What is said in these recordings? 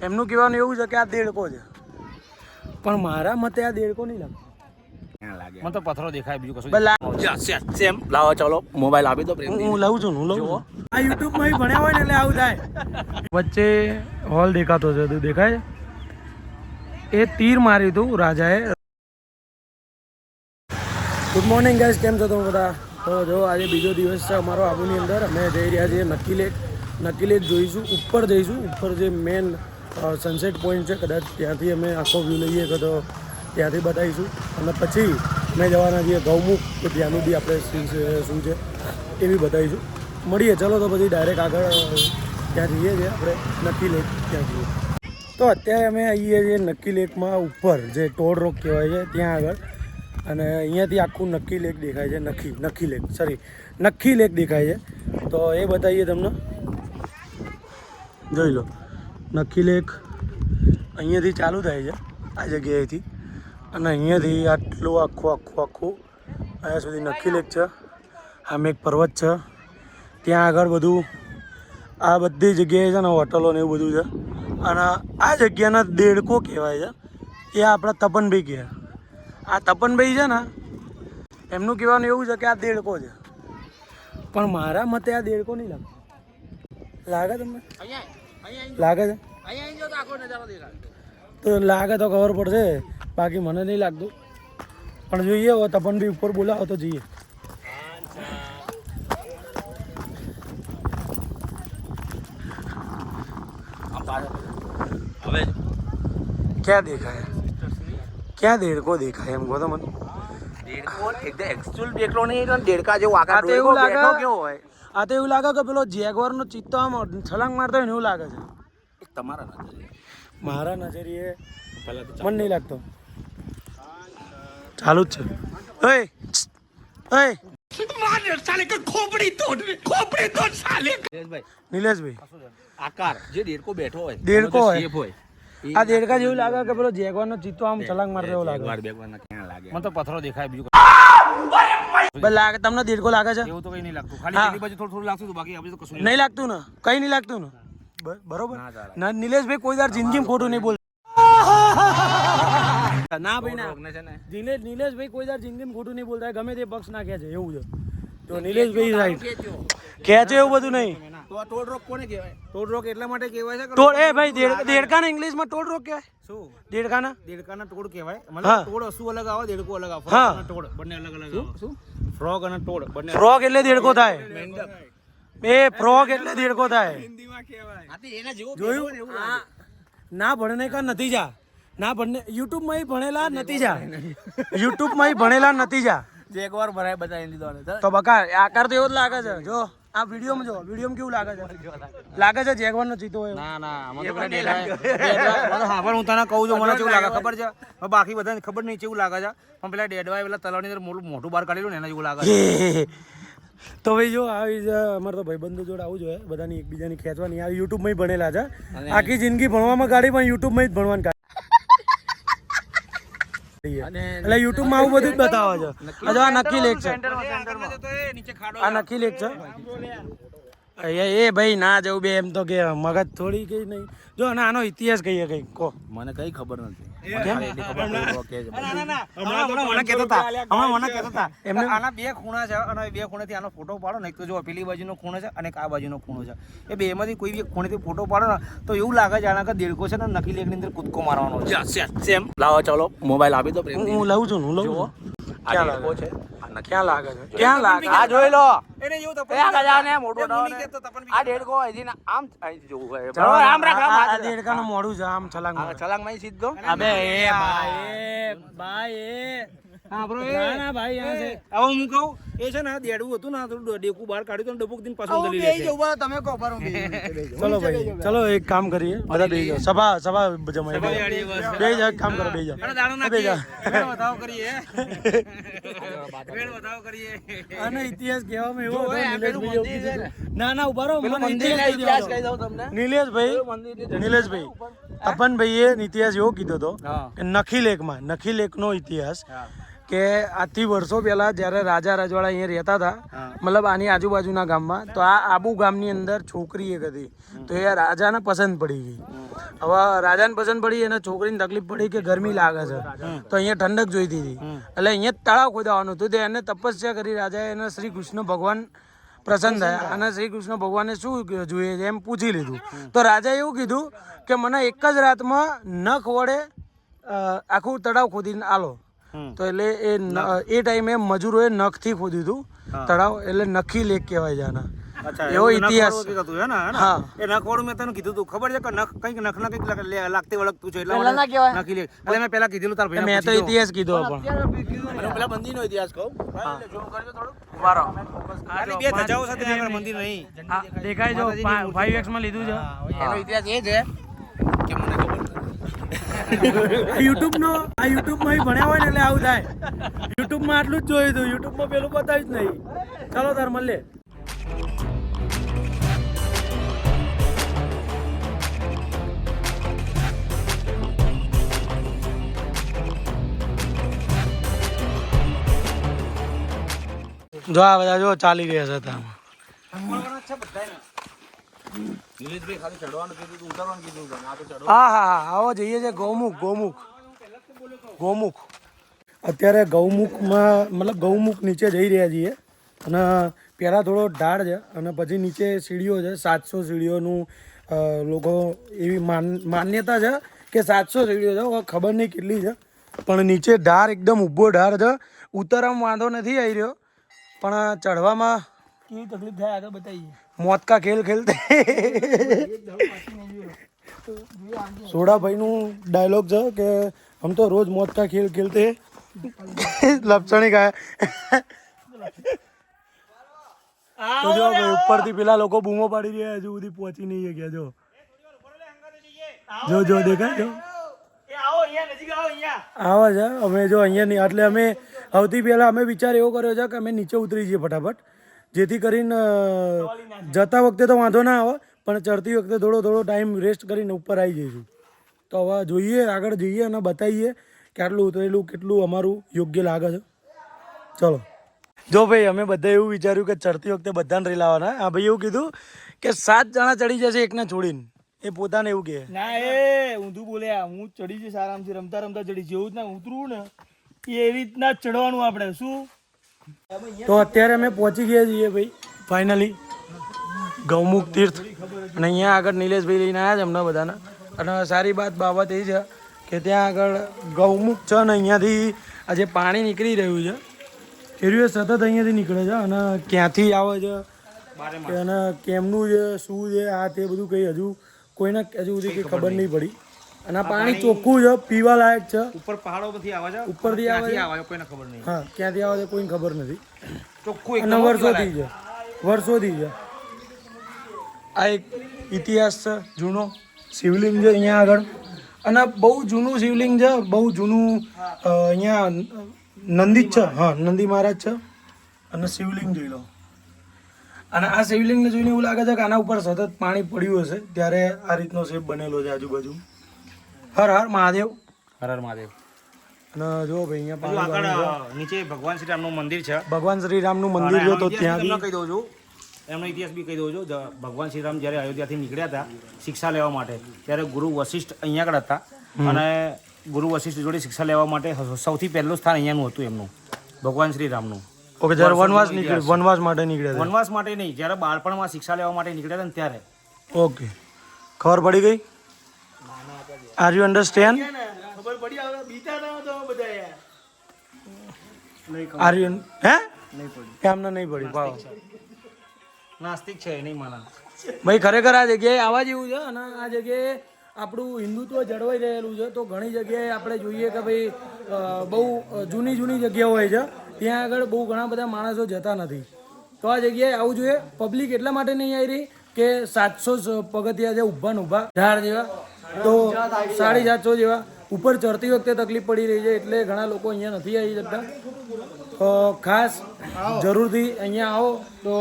એમનું કહેવાનું એવું છે કે આ દેડકો છે, પણ મારા મતે આ દેડકો નહીં લાગતો. મને તો પથ્થરો દેખાય, બીજું કશું સેમ. લાવો ચલો મોબાઈલ આપી દો. હું લઉં છું. આ યુટ્યુબમાં ભણ્યા હોય ને એટલે આવું થાય. વચ્ચે હોલ દેખાતો છે, તું દેખાય? એ તીર માર્યું હતું રાજાએ. ગુડ મોર્નિંગ ગાઈસ, કેમ છો તમે બધા? તો જો આજે બીજો દિવસ છે અમારો આબુની અંદર. અમે જઈ રહ્યા છીએ નક્કી લેક જોઈશું. ઉપર જઈશું, ઉપર જે મેન સનસેટ પોઈન્ટ છે, કદાચ ત્યાંથી અમે આખો વ્યૂ લઈએ તો ત્યાંથી બતાવીશું. અને પછી અમે જવાના છીએ ગૌમુખ, કે ત્યાંનું બી આપણે શું છે એ બી બતાવીશું. મળીએ ચલો તો પછી ડાયરેક્ટ આગળ ત્યાં જઈએ છીએ આપણે નક્કી લેક ત્યાં જઈએ. તો અત્યારે અમે આવીએ છીએ નક્કી લેકમાં ઉપર, જે ટોડ રોક કહેવાય છે ત્યાં આગળ. અને અહીંયાથી આખું નક્કી લેક દેખાય છે. નક્કી લેક દેખાય છે. તો એ બતાવીએ તમને, જોઈ લો. નક્કી લેક અહીંયાથી ચાલુ થાય છે, આ જગ્યાએથી. અને અહીંયાથી આટલું આખું અહીંયા સુધી નક્કી લેક છે. આમ એક પર્વત છે, ત્યાં આગળ બધું આ બધી જગ્યાએ છે ને હોટલો ને એવું બધું છે. અને આ જગ્યાના દેડકો કહેવાય છે, એ આપણા તપનભાઈ કહે. આ તપનભાઈ છે ને, એમનું કહેવાનું એવું છે કે આ દેડકો છે, પણ મારા મતે આ દેડકો નહીં લાગતો. લાગે તમને? લાગે છે તો લાગે તો ખબર પડશે, બાકી મને નહીં લાગતું. પણ જોઈએ હવે તપનભાઈ ઉપર બોલાવો તો જઈએ. હવે ક્યાં દેખાય? ક્યાં દેડકો દેખાય એમ કહો તો મને. દેડકો એકદમ એક્ચ્યુઅલ દેડકો નહીં, દેડકા જેવો આકાર આ તો એવું લાગે કેવો હોય. આ તો એવું લાગે કે પેલો જેગવારનો ચિત્તો આમ છલાંગ મારતો હોય ને એવું લાગે છે. તમારા નજરે? મારા નજરીએ મને નહીં લાગતો. ચાલુ જ છે. નિલેશભાઈ, આકાર જે દેડકો બેઠો હોય, દેડકો હોય. shape હોય. આ દેડકા જેવું લાગે કે પેલો જેગવારનો ચિત્તો આમ છલાંગ મારતો એવું લાગે. મને તો પથ્થરો દેખાય, બીજું લાગે તમને દેડકો લાગે છે? એવું તો કઈ નહીં લાગતું. ખાલી પેલી બાજુ થોડું લાગતું હતું, બાકી આપણે તો કશું નહીં લાગતું ને, કઈ નહીં લાગતું ને. બરોબર ના નિલેશભાઈ, કોઈ દર જિંદગીમાં ખોટું નહીં બોલ. ના ભાઈ ના, નિલેશભાઈ કોઈ દર જિંદગીમાં ખોટું નહીં બોલતા, ગમે તે પક્ષ ના ખેંચે એવું છે. તો નિલેશભાઈ રાઈટ ખેંચે એવું બધું નહીં. તો આ ટોડ રોક કોને કહેવાય? ટોડ રોક એટલા માટે કહેવાય છે કે ટોડ, એ ભાઈ દેડકાના ઇંગ્લિશમાં ટોડ રોક કહેવાય. શું? દેડકાના ટોડ કહેવાય. મતલબ ટોડ શું અલગ આવે, દેડકો અલગ આવે. ફ્રોગ અને ટોડ બંને અલગ અલગ આવે. શું? ફ્રોગ અને ટોડ બંને. ફ્રોગ એટલે દેડકો થાય. એ ફ્રોગ એટલે દેડકો થાય. હિન્દીમાં કહેવાય. હા, એના જેવો જોયું? ના ભણને કા નતીજા, ના ભણને યુટ્યુબમાં ભણેલા નતીજા, યુટ્યુબમાં ભણેલા નતીજા. જેગવાર ભરાય બતાવી દીધો. તો બકા આકાર તો એવો જ લાગે છે. જો આ વિડીયોમાં જો, વિડીયોમાં કેવું લાગે છે? લાગે છે જેગવારનો ચિત્તો હોય. ના ના, મને તો હા, પણ હું તને કહું છું, મને કેવું લાગે ખબર છે? બાકી બધાને ખબર નહીં કેવું લાગે છે, પણ પેલા ડેડવાય પેલા તલાવની અંદર મોઢું બહાર કાઢેલું ને એના જેવું લાગે છે. તો ભાઈ જો આવી અમારે તો ભાઈબંધો જોડે આવું જોઈએ, બધાની એકબીજાની ખેંચવાની. આ યુટ્યુબમાં ભણેલા છે, આખી જિંદગી ભણવામાં કાઢી, પણ યુટ્યુબમાં જ ભણવાનું કાઢી. એટલે યુટ્યુબમાં આવું બધું જ બતાવે છે. આ નક્કી લેક છે, આ નક્કી લેક છે. એ ભાઈ ના જવું બે, એમ તો કે મગજ થોડી કઈ નહીં. જો આનો ઇતિહાસ કહીએ કઈ કહો. મને કઈ ખબર નથી. આના બે ખૂણા છે, અને બે ખૂણેથી આનો ફોટો પાડો ને, એક તો જો પેલી બાજુનો ખૂણો છે અને આ બાજુનો ખૂણો છે. એ બે માંથી કોઈ બી ખૂણેથી ફોટો પાડો ને તો એવું લાગે જાણે કે દેડકો છે ને નક્કી લેકની અંદર કૂદકો મારવાનો છે. સેમ. લાવો ચલો મોબાઈલ આપી દો. હું લઉં છું. ક્યાં લાગે છે? ક્યાં લાગે છે? ક્યાં લાગે? આ જોઈ લો. એને જેવું તો આ દેડકો અહીંથી આમ અહીંથી જોવું હોય. આમ રાખ. આ દેડકાનું મોઢું છે, આમ છલાંગ મારે. છલાંગ માં સીધો. અબે એ ભાઈ હા બ્રો, ના ભાઈ આ છે. હવે હું કહું, એ છે ને દેડવું હતું ને, થોડું ડેકું બહાર કાઢ્યું તો ડબુક દિન પાછું ગલી લે. તમે કહો પર. ચલો ભાઈ, ચલો એક કામ કરીએ, બધા બેસી જાઓ. સભા જમાઈ બેસી જાઓ, કામ કરો, બેસી જાઓ. બેસી જાઓ. બતાવો કરીએ. બતાવો કરીએ. આનો ઇતિહાસ કહેવામાં એવો ના ઉભા રહો. નિલેશભાઈ તપનભાઈએ ઇતિહાસ એવો કીધો હતો કે નખી લેકનો ઇતિહાસ કે આજથી વર્ષો પહેલાં જ્યારે રાજા રજવાડા અહીંયા રહેતા હતા, મતલબ આની આજુબાજુના ગામમાં, તો આ આબુ ગામની અંદર છોકરી એક હતી. તો એ રાજાને પસંદ પડી ગઈ. હવે રાજાને પસંદ પડી અને છોકરીને તકલીફ પડી કે ગરમી લાગે છે, તો અહીંયા ઠંડક જોઈતી હતી. એટલે અહીંયા તળાવ ખોદાવાનું હતું. તો એને તપસ્યા કરી રાજાએ, એને શ્રી કૃષ્ણ ભગવાન પ્રસન્ન થયા અને શ્રી કૃષ્ણ ભગવાને શું જોઈએ છે એમ પૂછી લીધું. તો રાજાએ એવું કીધું કે મને એક જ રાતમાં નખ વડે આખું તળાવ ખોદીને આલો. તો એટલે એ ટાઈમે મજૂરોએ નખથી ખોદ્યું હતું તળાવ, એટલે નખી લેક કહેવાય છે આના. એવો ઇતિહાસ. હા, એ નખવાળું મેં તને કીધું તું, ખબર છે કે નખ કંઈક નખના કંઈક લાગતી વળગતું છે એટલે નખી લેક. એટલે મેં પેલા કીધેલું તાર ભાઈ, મેં તો ઇતિહાસ કીધો પણ પેલા મંદિરનો ઇતિહાસ કહું. ઝૂમ કરજો થોડું. વારો ખાલી બે ધજાઓ સાથે આગળ મંદિર નહીં દેખાય જો 5x માં લીધું છે. એનો ઇતિહાસ એ છે કે મને ખબર યુટ્યુબમાં ભણ્યા હોય ને એટલે આવું થાય. યુટ્યુબમાં આટલું જ જોયું હતું, યુટ્યુબમાં પેલું બતાવ્યું જ નહીં. ચાલો તાર મળીએ. જો આ બધા જો ચાલી રહ્યા છે ત્યાં. હા હા હા, આવો જઈએ છે ગૌમુખ. અત્યારે ગૌમુખમાં મતલબ ગૌમુખ નીચે જઈ રહ્યા છીએ અને પહેલાં થોડો ઢાળ છે અને પછી નીચે સીડીઓ છે. 700 સીડીઓનું લોકો એવી માન્યતા છે કે 700 સીડીઓ છે. હવે ખબર નહીં કેટલી છે, પણ નીચે ઢાળ એકદમ ઊભો ઢાળ છે. ઉતરવામાં વાંધો નથી આવી રહ્યો, પણ ચઢવામાં કેવી તકલીફ થાય આગળ બતાવીએ. મોત કા ખેલ ખેલતે સોડાભાઈનું ડાયલોગ છે કે હમ તો રોજ મોત કા ખેલ ખેલતે લપસણી ગાય. તો જો ભાઈ ઉપરથી પેલા લોકો બૂમો પાડી રહ્યા, હજુ સુધી પહોંચી નહીં ગયા. જો દેખાય આવે છે. અમે જો અહીંયા નહીં, એટલે અમે સૌથી પહેલાં અમે વિચાર એવો કર્યો છે કે અમે નીચે ઉતરી જઈએ ફટાફટ, જેથી કરીને જતા વખતે તો વાંધો ના આવે, પણ ચડતી વખતે થોડો ટાઈમ રેસ્ટ કરીને ઉપર આવી જઈશું. તો હવે જોઈએ, આગળ જઈએ અને બતાવીએ કે આટલું ઉતરેલું કેટલું અમારું યોગ્ય લાગે છે. ચલો. જો ભાઈ અમે બધા એવું વિચાર્યું કે ચડતી વખતે બધાને રહી લાવવાના. આ ભાઈ એવું કીધું કે 7 જણા ચડી જશે એકને છોડીને. એ પોતાને એવું કહે ના, એ ઊંધું બોલ્યા. હું ચડી જઈશ આરામથી, રમતા ચડી જેવું જ ના ઉતરવું ને એવી રીતના ચડવાનું આપણે. શું તો અત્યારે અમે પહોંચી ગયા છીએ ભાઈ ફાઇનલી ગૌમુખ તીર્થ. અને અહીંયા આગળ નિલેશભાઈ લઈને આવ્યા છે અમને બધાને. અને સારી બાબત એ છે કે ત્યાં આગળ ગૌમુખ છે ને અહીંયાથી આ જે પાણી નીકળી રહ્યું છે એ સતત અહીંયાથી નીકળે છે. અને ક્યાંથી આવે છે કે અને કેમનું છે, શું છે, આ તે બધું કંઈ હજુ કોઈને હજુ સુધી કંઈ ખબર નહીં પડી. અને આ પાણી ચોખ્ખું છે, પીવા લાયક છે. ઉપર પહાડોમાંથી આવે છે, ઉપરથી આવે છે, કોઈને ખબર નહીં. હા, ક્યાંથી આવે છે કોઈને ખબર નથી. ચોખ્ખું અને વર્ષોથી છે. આ એક ઇતિહાસ છે જૂનો. શિવલિંગ છે અહીંયા આગળ, અને બહુ જૂનું શિવલિંગ છે, બહુ જૂનું. અહીંયા નંદી જ છે. હા, નંદી મહારાજ છે. અને શિવલિંગ જોઈ લો. અને આ શિવલિંગને જોઈને એવું લાગે છે કે આના ઉપર સતત પાણી પડ્યું હશે, ત્યારે આ રીતનો શેપ બનેલો છે આજુબાજુ. હર હર મહાદેવ. હર હર મહાદેવ. અને જો ભાઈ અહીંયા આગળ નીચે ભગવાન શ્રી રામનું મંદિર છે. ભગવાન શ્રી રામનું મંદિર છે. તો ત્યાં બી કહી દઉં છું, એમનો ઇતિહાસ બી કહી દઉં છું. ભગવાન શ્રી રામ જ્યારે અયોધ્યાથી નીકળ્યા હતા શિક્ષા લેવા માટે, ત્યારે ગુરુ વશિષ્ઠ અહીંયા આગળ હતા. અને ગુરુ વશિષ્ઠ જોડે શિક્ષા લેવા માટે સૌથી પહેલું સ્થાન અહીંયાનું હતું એમનું, ભગવાન શ્રી રામનું. ઓકે, જ્યારે વનવાસ માટે નીકળ્યા હતા. વનવાસ માટે નહીં, જ્યારે બાળપણમાં શિક્ષા લેવા માટે નીકળ્યા હતા ને ત્યારે. ઓકે, ખબર પડી ગઈ. Are you understand? ખબર પડી? આવે બીતા ના તો બધા યાર. આર યુ હે? નહીં પડી. એમને નહીં પડી. વાવ, નાસ્તિક છે નહીં માના. ભાઈ ખરેખર આ જગ્યાએ આવવા જેવું છે. અને આ જગ્યાએ આપણું હિન્દુત્વ જળવાઈ રહેલું છે. તો ઘણી જગ્યાએ આપણે જોઈએ કે ભાઈ બહુ જૂની જગ્યાઓ હોય છે, ત્યાં આગળ બહુ ઘણા બધા માણસો જતા નથી. તો આ જગ્યાએ આવવું જોઈએ. પબ્લિક એટલા માટે નહીં આવી રહી કે 700 પગથિયા છે ઊભા ને ઊભા ઝાડ જેવા, તો 750 જેવા ઉપર ચડતી વખતે તકલીફ પડી રહી છે, એટલે ઘણા લોકો અહીંયા નથી આવી શકતા. તો ખાસ જરૂરથી અહીંયા આવો તો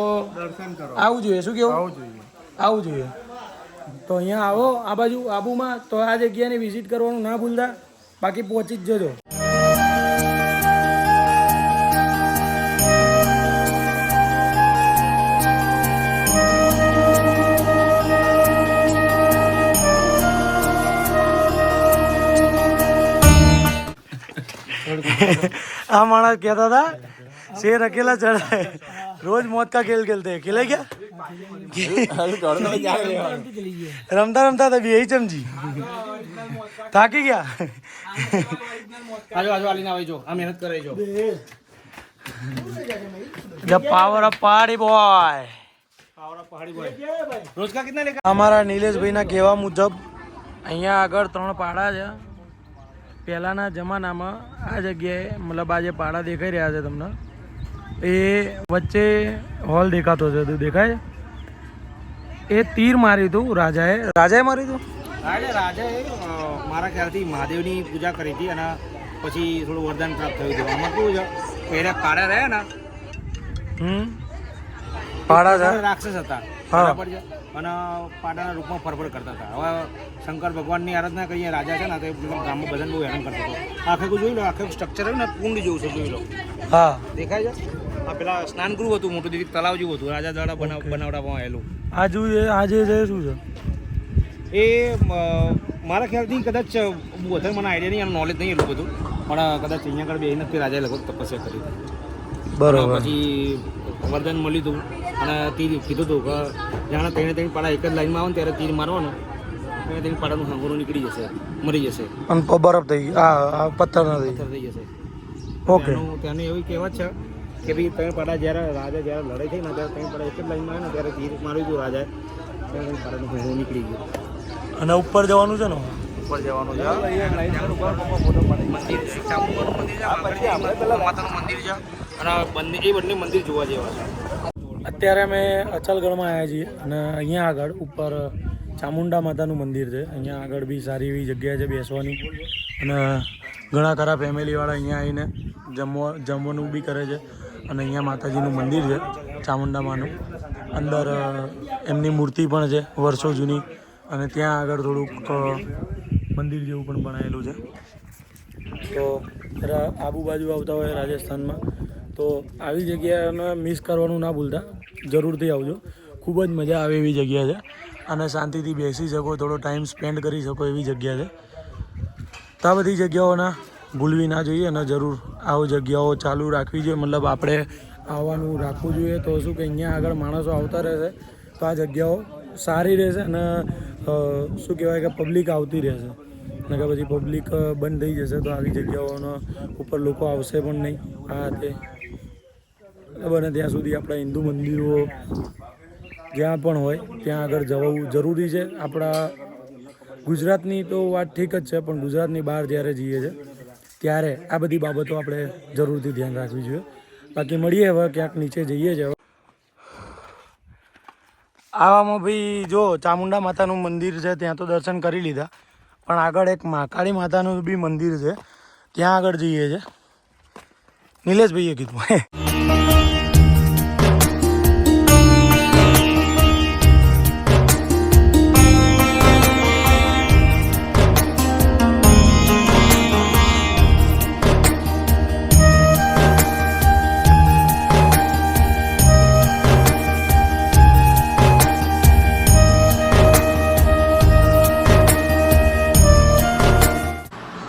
આવવું જોઈએ. શું કેવું? આવવું જોઈએ. તો અહીંયા આવો આ બાજુ આબુમાં, તો આ જગ્યાને વિઝિટ કરવાનું ના ભૂલતા. બાકી પહોંચી જ જજો. આ માણસ કહેતા હતા शेर अकेला चढ़ा है रोज मौत का खेल खेलते हैं खेले क्या रमता रमता तभी यही चमची થાકી ગયા આજો આલીને આવી જો આ મહેનત કરે જો the power of party boy પહાડી બોય રોજ કા કિતના લેकर અમારા નિલેશભાઈના કહેવા મુજબ અહીંયા આગળ 3 પાડા છે પહેલાના જમાનામાં આ જગ્યાએ મતલબ આ જે પાડા દેખાઈ રહ્યા છે તમને એ વચ્ચે હોલ દેખાતો છે તો દેખાય એ તીર માર્યું હતું રાજાએ માર્યું હતું રાજાએ મારા ખ્યાલથી મહાદેવની પૂજા કરી હતી અને પછી થોડું વરદાન પ્રાપ્ત થયું હતું આમાં કેવું છે પહેલા પાડા રહ્યા ને પાડા છે રાક્ષસ હતા હા. બરાબર છે અને પાડાના રૂપમાં ફરફર કરતા હતા હવે શંકર ભગવાનની આરાધના કરીએ રાજા છે ને તો મતલબ ગામમાં બધાને બહુ હેરાન કરતો હતો આખે જોઈ લો આખે સ્ટ્રક્ચર હોય ને કુંડ જેવું છે જોઈ લો હા દેખાય છે આ પેલા સ્નાનગૃહ હતું મોટું દીદી તલાવ જેવું હતું રાજા દ્વારા બનાવવામાં આવેલું આજે છે શું છે એ મારા ખ્યાલથી કદાચ વધારે મને આઈડિયા નહીં એનું નોલેજ નહીં એટલું બધું પણ કદાચ અહીંયા આગળ બેહીને તે રાજાએ લગભગ તપસ્યા કરી હતી બરોબર પછી વરદાન મળ્યું હતું અને તીર કીધું હતું કે જાણે ત્રણે પાડા એક જ લાઈનમાં આવે ને ત્યારે તીર મારવાનું ત્રણે પાડાનું હાંગોરું નીકળી જશે મરી જશે અને બરફ થઈ ગઈ આ પથ્થર નથી પથ્થર થઈ જશે ઓકે ત્યાંની એવી કહેવત છે કે ભાઈ ત્રણ પાડા જ્યારે રાજા જ્યારે લડાઈ થઈ ને ત્યારે ત્રણ પાડા એક જ લાઈનમાં આવે ને ત્યારે તીર માર્યું હતું રાજાએ ત્યારે પાડાનું હાંગોરું નીકળી ગયું અને ઉપર જવાનું છે ને ઉપર જવાનું છે મંદિર છે ચામુંડાનું મંદિર છે માતાનું મંદિર છે અને એ બંને મંદિર જોવા જેવા છે અત્યારે અમે અચલગઢમાં આવ્યા છીએ અને અહીંયા આગળ ઉપર ચામુંડા માતાનું મંદિર છે અહીંયા આગળ બી સારી એવી જગ્યા છે બેસવાની અને ઘણા ખરા ફેમિલીવાળા અહીંયા આવીને જમવાનું બી કરે છે અને અહીંયા માતાજીનું મંદિર છે ચામુંડા માનું અંદર એમની મૂર્તિ પણ છે વર્ષો જૂની અને ત્યાં આગળ થોડુંક મંદિર જેવું પણ બનાવેલું છે તો આબુ બાજુ આવતા હોય રાજસ્થાનમાં તો આવી જગ્યાને મિસ કરવાનું ના ભૂલતા જરૂરથી આવજો ખૂબ જ મજા આવે એવી જગ્યા છે અને શાંતિથી બેસી શકો થોડો ટાઈમ સ્પેન્ડ કરી શકો એવી જગ્યા છે તો આ બધી જગ્યાઓના ભૂલવી ના જોઈએ અને જરૂર આવું જગ્યાઓ ચાલુ રાખવી જોઈએ મતલબ આપણે આવવાનું રાખવું જોઈએ તો શું કે અહીંયા આગળ માણસો આવતા રહેશે તો આ જગ્યાઓ સારી રહેશે અને શું કહેવાય કે પબ્લિક આવતી રહેશે અને કે પછી પબ્લિક બંધ થઈ જશે તો આવી જગ્યાઓનો ઉપર લોકો આવશે પણ નહીં આ તે બને ત્યાં સુધી આપણા હિન્દુ મંદિરો જ્યાં પણ હોય ત્યાં આગળ જવું જરૂરી છે આપણા ગુજરાતની તો વાત ઠીક જ છે પણ ગુજરાતની બહાર જ્યારે જઈએ છીએ ત્યારે આ બધી બાબતો આપણે જરૂરથી ધ્યાન રાખવી જોઈએ બાકી મળીએ હવે ક્યાંક નીચે જઈએ છીએ આવામાં ભાઈ જો ચામુંડા માતાનું મંદિર છે ત્યાં તો દર્શન કરી લીધા પણ આગળ એક મહાકાળી માતાનું બી મંદિર છે ત્યાં આગળ જઈએ છીએ નિલેશભાઈએ કીધું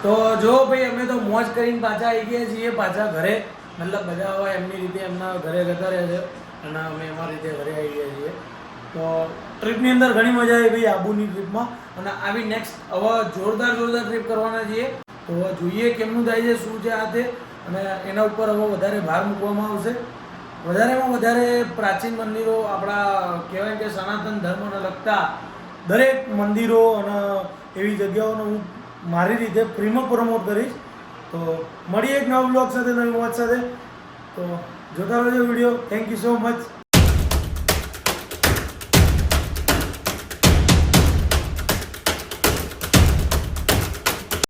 તો જો ભાઈ અમે તો મોજ કરીને પાછા આવી ગયા છીએ પાછા ઘરે મતલબ બધા હોય એમની રીતે એમના ઘરે જતા રહે છે અને અમે અમારી રીતે ઘરે આવી ગયા છીએ તો ટ્રીપની અંદર ઘણી મજા આવી ભાઈ આબુની ટ્રીપમાં અને આવી નેક્સ્ટ હવે જોરદાર ટ્રીપ કરવાના છીએ તો હવે જોઈએ કેમનું થાય છે શું છે આ તે અને એના ઉપર હવે વધારે ભાર મૂકવામાં આવશે વધારેમાં વધારે પ્રાચીન મંદિરો આપણા કહેવાય કે સનાતન ધર્મને લગતા દરેક મંદિરો અને એવી જગ્યાઓનો હું મારી રીતે ફ્રીમાં પ્રમોટ કરીશ તો મળીએ એક નવા બ્લોગ સાથે નવી મોજ સાથે તો જોતા રહેજો video thank you so much